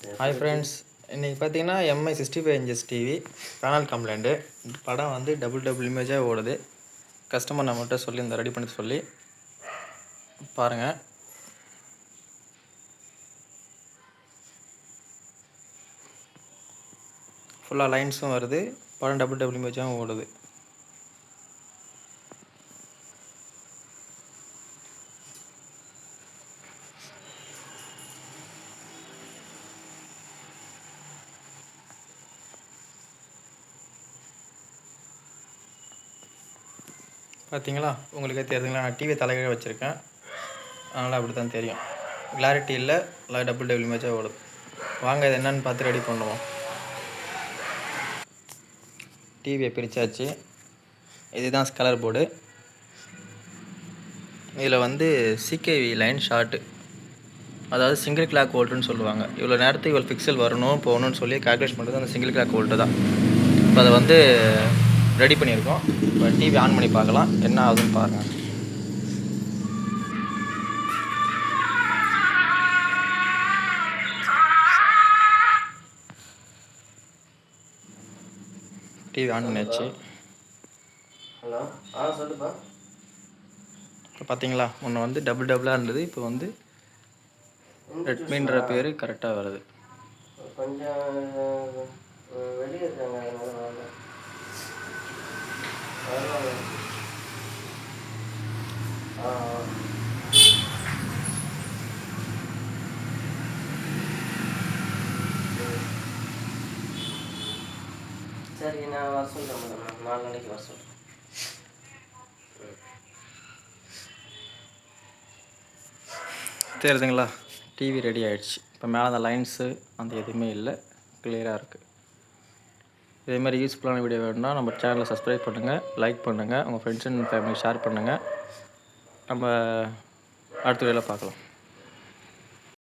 Hi friends, இன்றைக்கி பார்த்தீங்கன்னா Mi 65 inches TV panel complaint. படம் வந்து டபுள் இமேஜாக ஓடுது. கஸ்டமர் நம்மகிட்ட சொல்லி இந்த ரெடி பண்ணி சொல்லி பாருங்கள். ஃபுல்லாக லைன்ஸும் வருது, படம் டபுள் இமேஜாகவும் ஓடுது. பார்த்தீங்களா, உங்களுக்கே தெரியுதுங்களா? நான் டிவி தலைகீழ வச்சுருக்கேன், அதனால் அப்படி தான் தெரியும். கிளாரிட்டி இல்லை, இல்லை டபுள் இமேஜாக ஓடுது. வாங்க இது என்னென்னு பார்த்து ரெடி பண்ணுவோம். டிவியை பிரித்தாச்சு. இதுதான் கலர் போர்டு. இதில் வந்து சிகேவி லைன் ஷார்ட்டு, அதாவது சிங்கிள் கிளாக் வோல்ட்டுன்னு சொல்லுவாங்க. இவ்வளோ நேரத்துக்கு இவ்வளோ பிக்சல் வரணும் போகணுன்னு சொல்லி கால்குலேஷன் பண்ணுறது அந்த சிங்கிள் கிளாக் வோல்ட்டு தான். இப்போ அதை வந்து ரெடி பண்ணியிருக்கோம். இப்போ டிவி ஆன் பண்ணி பார்க்கலாம், என்ன ஆகுதுன்னு பாருங்கள். டிவி ஆன் பண்ணியாச்சு. ஹலோ, சொல்லுப்பா. இப்போ பார்த்தீங்களா, முன்ன வந்து டபுளாக இருந்தது, இப்போ வந்து ரெட்மின்ற பேர் கரெக்டாக வருது. கொஞ்சம் வெளியே இருக்காங்க, சரி, நான் வர சொல்கிறேன் மேடம். 4 நாளைக்கு வர சொல்கிறேன். தெரியுதுங்களா, டிவி ரெடி ஆகிடுச்சு. இப்போ மேலே அந்த லைன்ஸு அந்த எதுவுமே இல்லை, கிளியராக இருக்குது. இதேமாதிரி யூஸ்ஃபுல்லான வீடியோ வேணும்னா நம்ம சேனலை சப்ஸ்கிரைப் பண்ணுங்கள், லைக் பண்ணுங்கள், உங்கள் ஃப்ரெண்ட்ஸ் அண்ட் ஃபேமிலி ஷேர் பண்ணுங்கள். நம்ம அடுத்த வீடியோவில் பார்க்கலாம்.